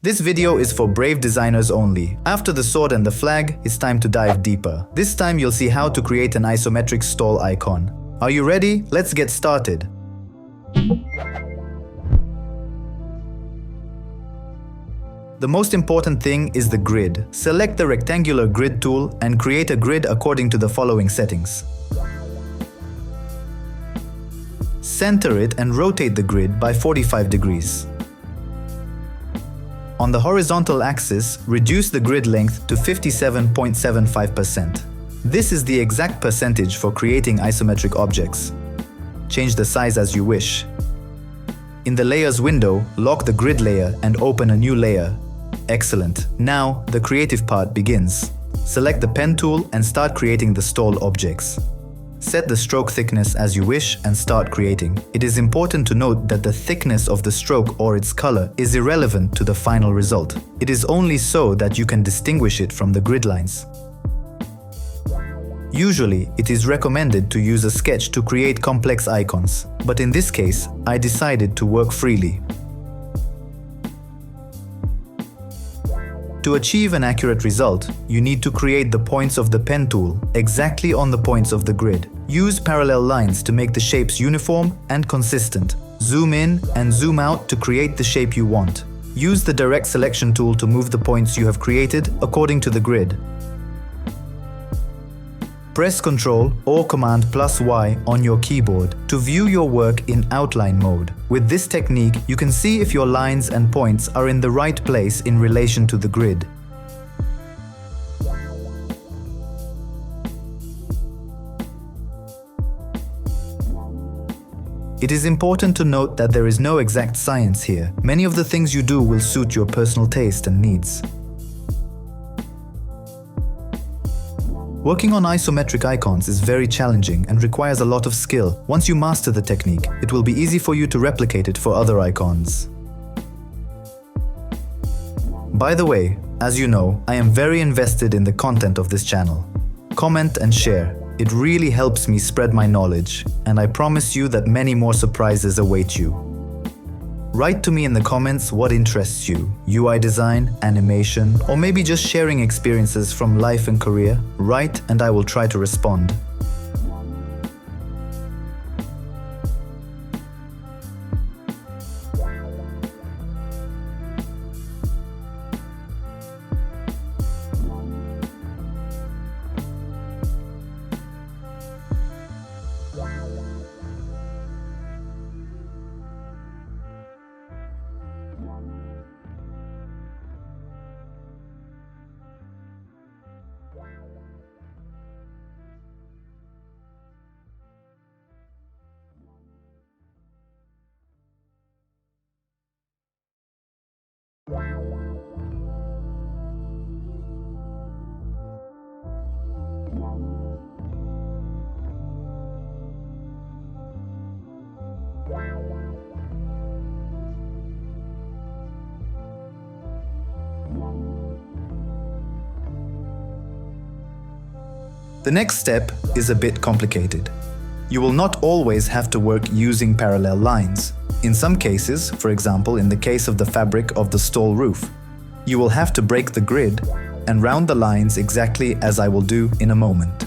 This video is for brave designers only. After the sword and the flag, it's time to dive deeper. This time you'll see how to create an isometric stall icon. Are you ready? Let's get started. The most important thing is the grid. Select the rectangular grid tool and create a grid according to the following settings. Center it and rotate the grid by 45 degrees. On the horizontal axis, reduce the grid length to 57.75%. This is the exact percentage for creating isometric objects. Change the size as you wish. In the Layers window, lock the grid layer and open a new layer. Excellent. Now, the creative part begins. Select the pen tool and start creating the stall objects. Set the stroke thickness as you wish and start creating. It is important to note that the thickness of the stroke or its color is irrelevant to the final result. It is only so that you can distinguish it from the grid lines. Usually, it is recommended to use a sketch to create complex icons, but in this case, I decided to work freely. To achieve an accurate result, you need to create the points of the pen tool exactly on the points of the grid. Use parallel lines to make the shapes uniform and consistent. Zoom in and zoom out to create the shape you want. Use the direct selection tool to move the points you have created according to the grid. Press Ctrl or Command +Y on your keyboard to view your work in outline mode. With this technique, you can see if your lines and points are in the right place in relation to the grid. It is important to note that there is no exact science here. Many of the things you do will suit your personal taste and needs. Working on isometric icons is very challenging and requires a lot of skill. Once you master the technique, it will be easy for you to replicate it for other icons. By the way, as you know, I am very invested in the content of this channel. Comment and share. It really helps me spread my knowledge, and I promise you that many more surprises await you. Write to me in the comments what interests you, UI design, animation, or maybe just sharing experiences from life and career. Write and I will try to respond. The next step is a bit complicated. You will not always have to work using parallel lines. In some cases, for example in the case of the fabric of the stall roof, you will have to break the grid and round the lines exactly as I will do in a moment.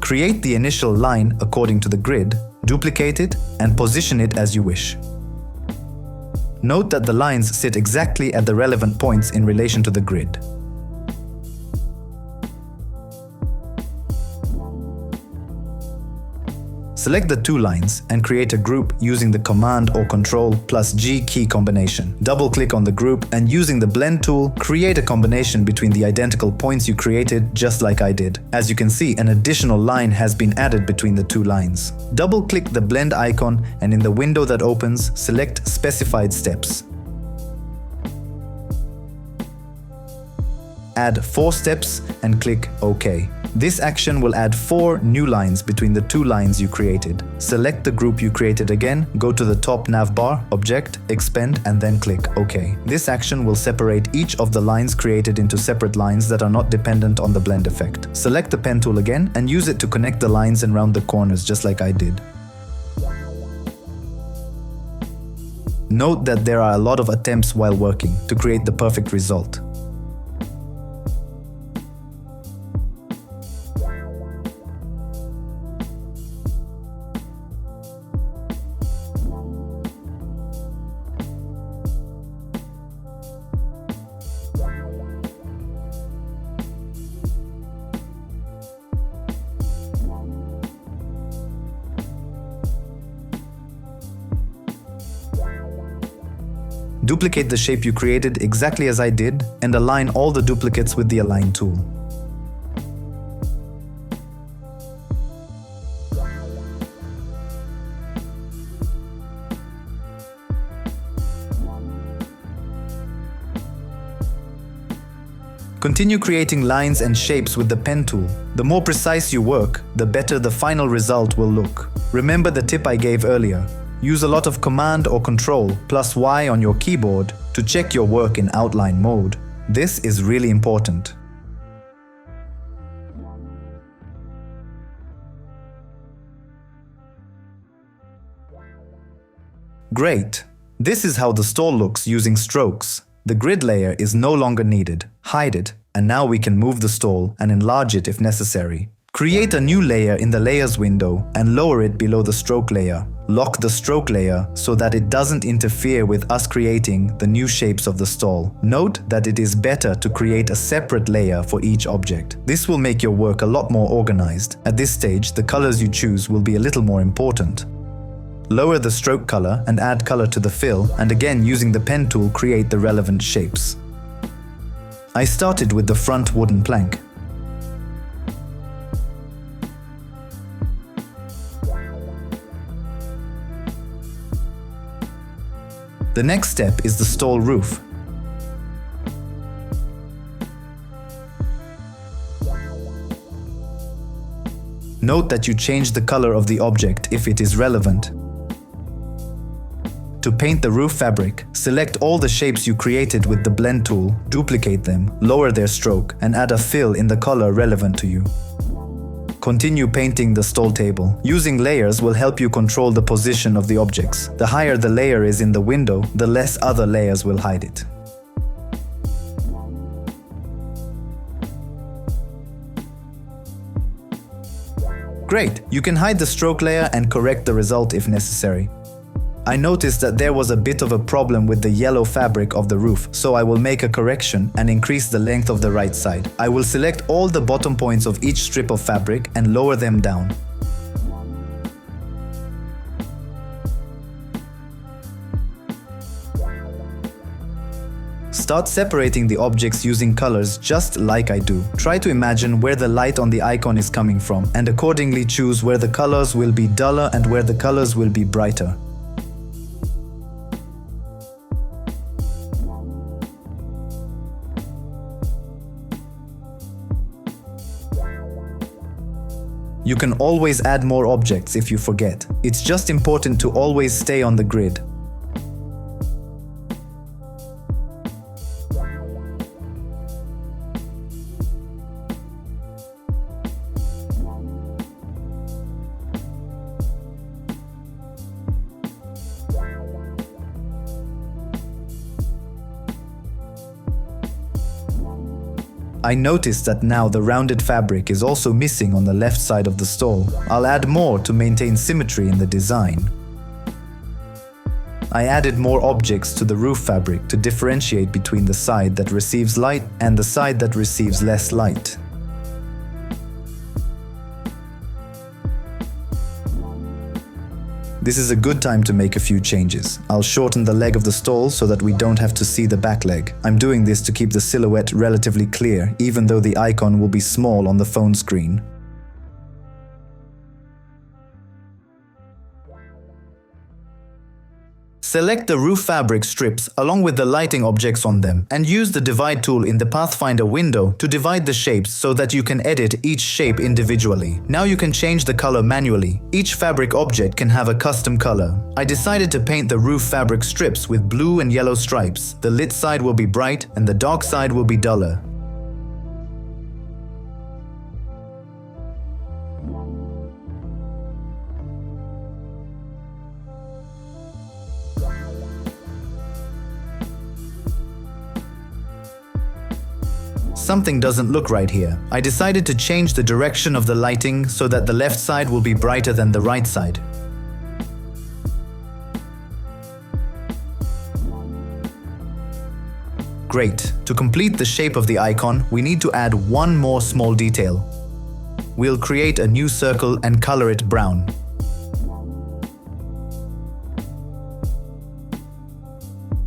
Create the initial line according to the grid, duplicate it, and position it as you wish. Note that the lines sit exactly at the relevant points in relation to the grid. Select the two lines and create a group using the Command or Ctrl+G key combination. Double-click on the group and using the Blend tool, create a combination between the identical points you created, just like I did. As you can see, an additional line has been added between the two lines. Double-click the Blend icon and in the window that opens, select Specified Steps. Add 4 steps and click OK. This action will add 4 new lines between the 2 lines you created. Select the group you created again, go to the top navbar, Object, Expand, and then click OK. This action will separate each of the lines created into separate lines that are not dependent on the blend effect. Select the pen tool again and use it to connect the lines and round the corners just like I did. Note that there are a lot of attempts while working to create the perfect result. Duplicate the shape you created exactly as I did and align all the duplicates with the Align tool. Continue creating lines and shapes with the pen tool. The more precise you work, the better the final result will look. Remember the tip I gave earlier. Use a lot of Command or Control plus Y on your keyboard to check your work in outline mode. This is really important. Great! This is how the stall looks using strokes. The grid layer is no longer needed. Hide it, and now we can move the stall and enlarge it if necessary. Create a new layer in the Layers window and lower it below the Stroke layer. Lock the Stroke layer so that it doesn't interfere with us creating the new shapes of the stall. Note that it is better to create a separate layer for each object. This will make your work a lot more organized. At this stage, the colors you choose will be a little more important. Lower the stroke color and add color to the fill, and again using the pen tool create the relevant shapes. I started with the front wooden plank. The next step is the stall roof. Note that you change the color of the object if it is relevant. To paint the roof fabric, select all the shapes you created with the blend tool, duplicate them, lower their stroke, and add a fill in the color relevant to you. Continue painting the stall table. Using layers will help you control the position of the objects. The higher the layer is in the window, the less other layers will hide it. Great! You can hide the stroke layer and correct the result if necessary. I noticed that there was a bit of a problem with the yellow fabric of the roof, so I will make a correction and increase the length of the right side. I will select all the bottom points of each strip of fabric and lower them down. Start separating the objects using colors just like I do. Try to imagine where the light on the icon is coming from and accordingly choose where the colors will be duller and where the colors will be brighter. You can always add more objects if you forget. It's just important to always stay on the grid. I noticed that now the rounded fabric is also missing on the left side of the stall. I'll add more to maintain symmetry in the design. I added more objects to the roof fabric to differentiate between the side that receives light and the side that receives less light. This is a good time to make a few changes. I'll shorten the leg of the stall so that we don't have to see the back leg. I'm doing this to keep the silhouette relatively clear, even though the icon will be small on the phone screen. Select the roof fabric strips along with the lighting objects on them and use the divide tool in the Pathfinder window to divide the shapes so that you can edit each shape individually. Now you can change the color manually. Each fabric object can have a custom color. I decided to paint the roof fabric strips with blue and yellow stripes. The lit side will be bright and the dark side will be duller. Something doesn't look right here. I decided to change the direction of the lighting so that the left side will be brighter than the right side. Great. To complete the shape of the icon, we need to add one more small detail. We'll create a new circle and color it brown.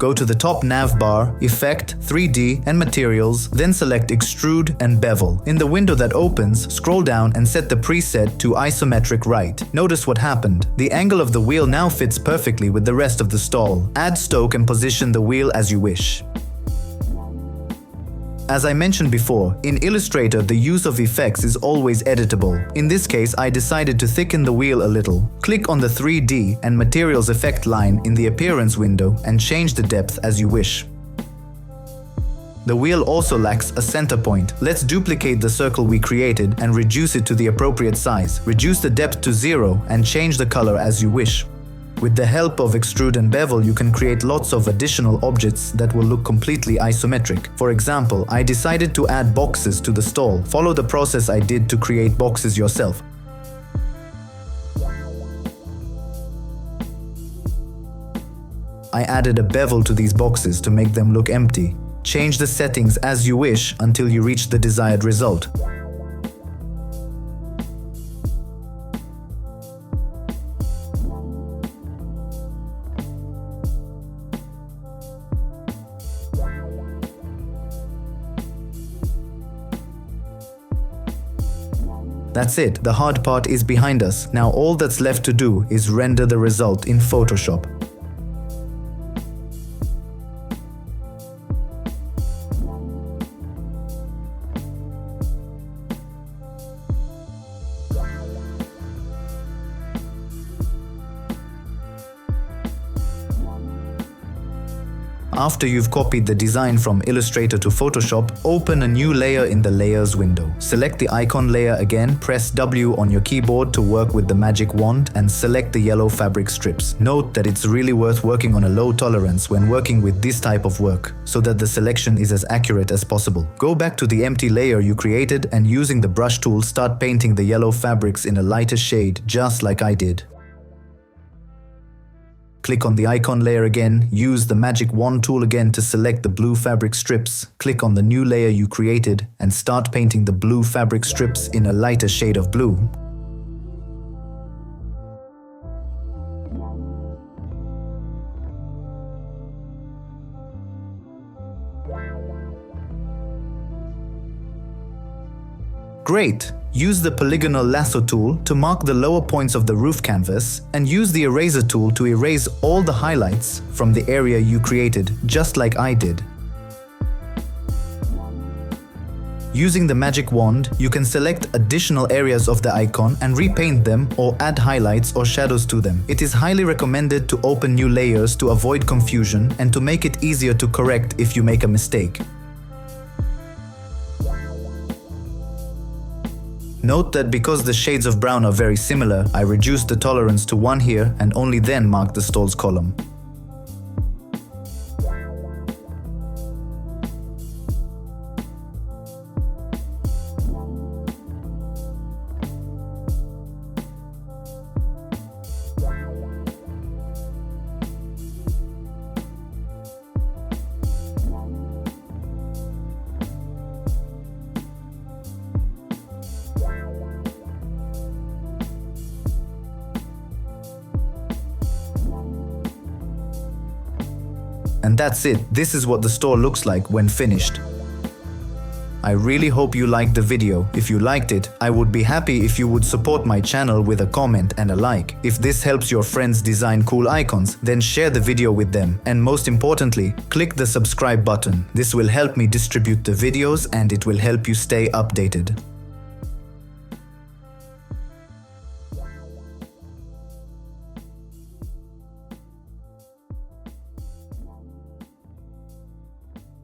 Go to the top nav bar, Effect, 3D and Materials, then select Extrude and Bevel. In the window that opens, scroll down and set the preset to Isometric Right. Notice what happened. The angle of the wheel now fits perfectly with the rest of the stall. Add stoke and position the wheel as you wish. As I mentioned before, in Illustrator the use of effects is always editable. In this case, I decided to thicken the wheel a little. Click on the 3D and Materials effect line in the Appearance window and change the depth as you wish. The wheel also lacks a center point. Let's duplicate the circle we created and reduce it to the appropriate size. Reduce the depth to 0 and change the color as you wish. With the help of Extrude and Bevel, you can create lots of additional objects that will look completely isometric. For example, I decided to add boxes to the stall. Follow the process I did to create boxes yourself. I added a bevel to these boxes to make them look empty. Change the settings as you wish until you reach the desired result. That's it, the hard part is behind us. Now all that's left to do is render the result in Photoshop. After you've copied the design from Illustrator to Photoshop, open a new layer in the Layers window. Select the icon layer again, press W on your keyboard to work with the magic wand and select the yellow fabric strips. Note that it's really worth working on a low tolerance when working with this type of work, so that the selection is as accurate as possible. Go back to the empty layer you created and using the brush tool start painting the yellow fabrics in a lighter shade, just like I did. Click on the icon layer again, use the magic wand tool again to select the blue fabric strips, click on the new layer you created and start painting the blue fabric strips in a lighter shade of blue. Great! Use the polygonal lasso tool to mark the lower points of the roof canvas and use the eraser tool to erase all the highlights from the area you created, just like I did. Using the magic wand, you can select additional areas of the icon and repaint them or add highlights or shadows to them. It is highly recommended to open new layers to avoid confusion and to make it easier to correct if you make a mistake. Note that because the shades of brown are very similar, I reduced the tolerance to 1 here and only then marked the stalls column. And that's it. This is what the store looks like when finished. I really hope you liked the video. If you liked it, I would be happy if you would support my channel with a comment and a like. If this helps your friends design cool icons, then share the video with them. And most importantly, click the subscribe button. This will help me distribute the videos and it will help you stay updated.